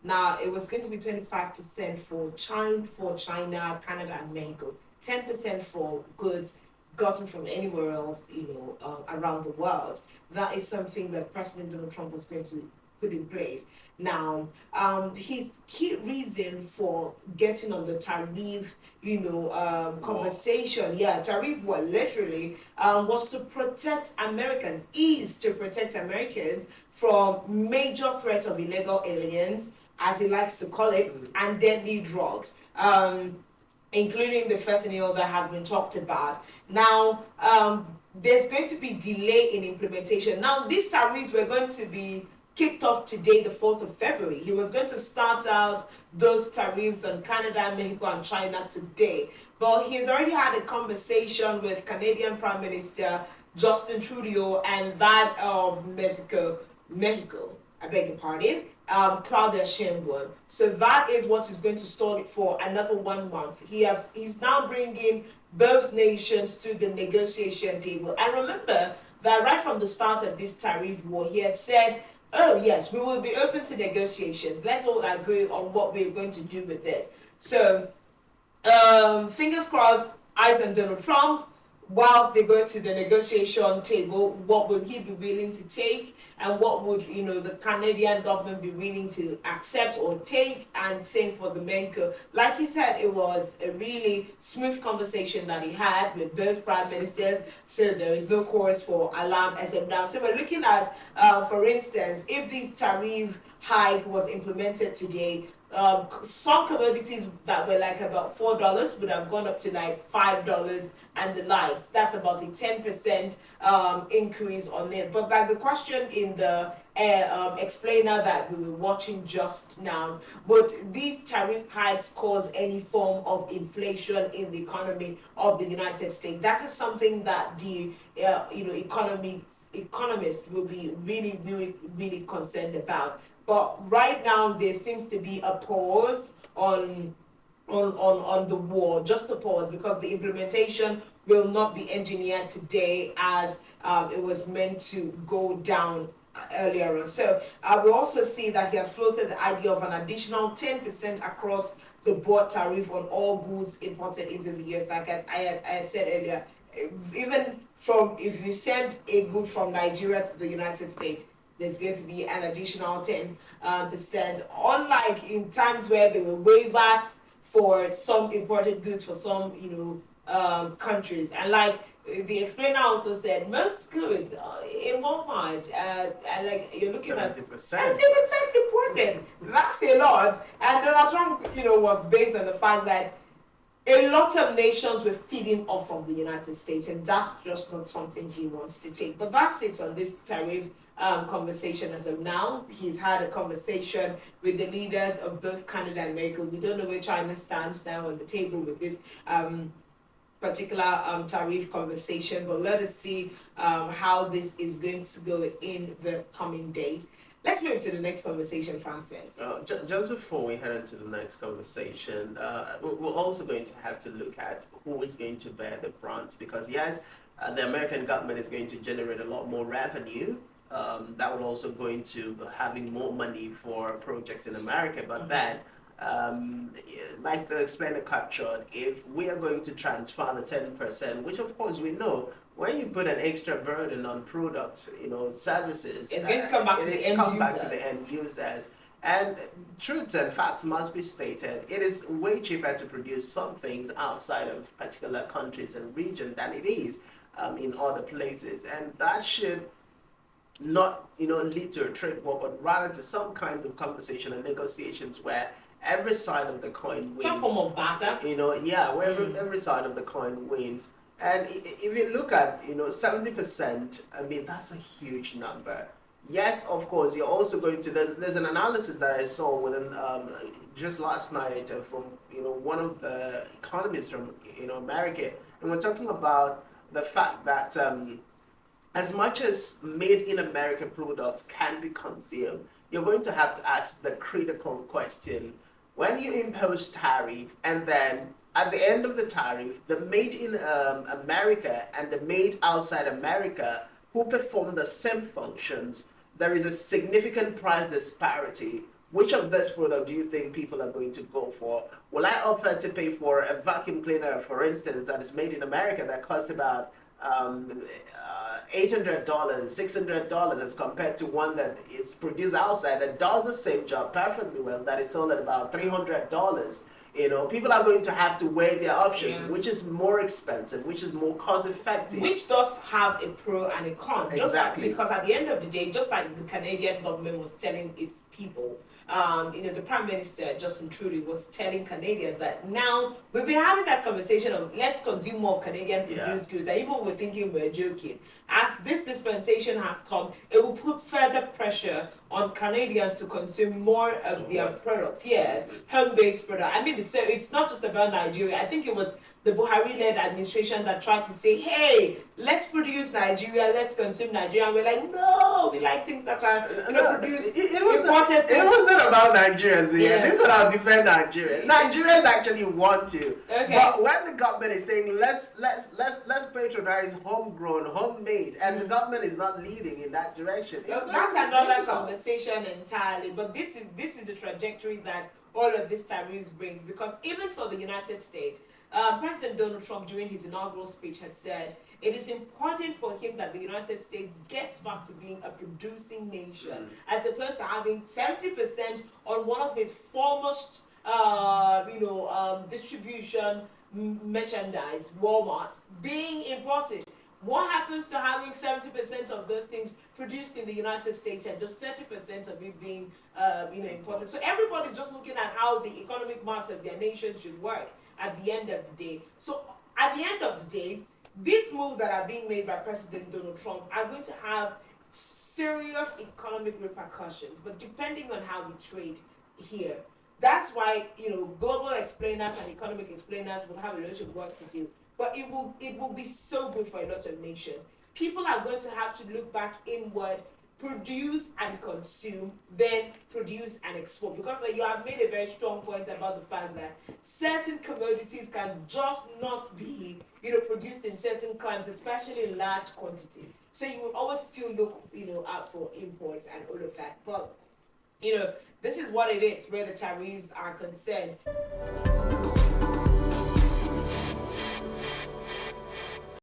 Now, it was going to be 25% for China, Canada, and Mexico, 10% for goods gotten from anywhere else, around the world. That is something that President Donald Trump was going to put in place. Now, his key reason for getting on the tariff, conversation, yeah, tariff war literally, was to protect Americans, is to protect Americans from major threats of illegal aliens, as he likes to call it, and deadly drugs. Including the fentanyl that has been talked about. Now, there's going to be delay in implementation. Now, these tariffs were going to be kicked off today, the 4th of February. He was going to start out those tariffs on Canada, Mexico, and China today. But he's already had a conversation with Canadian Prime Minister Justin Trudeau and that of Mexico, I beg your pardon, Claudia Sheinbaum. So that is what is going to stall it for another 1 month. He's now bringing both nations to the negotiation table. And remember that right from the start of this tariff war, he had said, oh yes, we will be open to negotiations. Let's all agree on what we're going to do with this. So, fingers crossed, eyes on Donald Trump. Whilst they go to the negotiation table, what would he be willing to take, and what would the Canadian government be willing to accept or take? And same for the Mexico. Like he said, it was a really smooth conversation that he had with both prime ministers, so there is no cause for alarm as of now. So we're looking at, for instance, if this tariff hike was implemented today, some commodities that were like about $4 would have gone up to like $5 and the likes. That's about a 10% increase on it. But like the question in the explainer that we were watching just now, would these tariff hikes cause any form of inflation in the economy of the United States? That is something that the economists will be really, really, really concerned about. But right now, there seems to be a pause on the war, just a pause, because the implementation will not be engineered today as it was meant to go down earlier on. So we also see that he has floated the idea of an additional 10% across the board tariff on all goods imported into the US. Like I had said earlier, even if you send a good from Nigeria to the United States, there's going to be an additional 10%. Unlike in times where there were waivers for some imported goods for some, countries. And like the explainer also said, most goods in Walmart, like you're looking 70%. At 70% imported. That's a lot. And Donald Trump, was based on the fact that a lot of nations were feeding off of the United States, and that's just not something he wants to take. But that's it on this tariff conversation as of now. He's had a conversation with the leaders of both Canada and America. We don't know where China stands now on the table with this particular tariff conversation, but let us see how this is going to go in the coming days. Let's move to the next conversation, Francis. Just before we head into the next conversation, we're also going to have to look at who is going to bear the brunt, because yes, the American government is going to generate a lot more revenue. That will also go into having more money for projects in America, but then like the explainer captured, if we are going to transfer the 10%, which of course we know, when you put an extra burden on products, services, it's going to come back to the end users. And truths and facts must be stated. It is way cheaper to produce some things outside of particular countries and regions than it is in other places, and that should not lead to a trade war, but rather to some kinds of conversation and negotiations where every side of the coin wins. Some form of barter. Where every side of the coin wins. And if you look at 70%, I mean, that's a huge number. Yes, of course, you're also going to, there's an analysis that I saw within just last night from one of the economists from America, and we're talking about the fact that as much as made in America products can be consumed, you're going to have to ask the critical question: when you impose tariff, and then at the end of the tariff, the made in America and the made outside America who perform the same functions, there is a significant price disparity. which of this product do you think people are going to go for? Will I offer to pay for a vacuum cleaner, for instance, that is made in America that costs about $800, $600 as compared to one that is produced outside that does the same job perfectly well, that is sold at about $300? You know, people are going to have to weigh their options, Yeah. which is more expensive, which is more cost effective. Which does have a pro and a con. Exactly. Because at the end of the day, just like the Canadian government was telling its people, the Prime Minister, Justin Trudeau, was telling Canadians that now we've been having that conversation of let's consume more Canadian produced goods. And even we're thinking we're joking. As this dispensation has come, it will put further pressure on Canadians to consume more of their products. Yes, home-based products. I mean, so it's not just about Nigeria. I think it was the Buhari-led administration that tried to say, hey, let's produce Nigeria, let's consume Nigeria. And we're like, no, we like things that are produced, it wasn't imported. about Nigerians here. Yeah. This is what I'll defend Nigerians. Nigerians actually want to. Okay. But when the government is saying let's patronize homegrown, homemade, and the government is not leading in that direction, it's That's another conversation entirely. But this is the trajectory that all of these tariffs bring. Because even for the United States, President Donald Trump, during his inaugural speech, had said it is important for him that the United States gets back to being a producing nation, as opposed to having 70% on one of his foremost, distribution merchandise, Walmart, being imported. What happens to having 70% of those things produced in the United States and just 30% of it being, imported? So everybody's just looking at how the economic maths of their nation should work at the end of the day. So at the end of the day, these moves that are being made by President Donald Trump are going to have serious economic repercussions, but depending on how we trade here. That's why, global explainers and economic explainers will have a lot of work to do. But it will be so good for a lot of nations. People are going to have to look back inward, produce and consume, then produce and export. Because you have made a very strong point about the fact that certain commodities can just not be, produced in certain climes, especially in large quantities. So you will always still look, out for imports and all of that. But, this is what it is where the tariffs are concerned.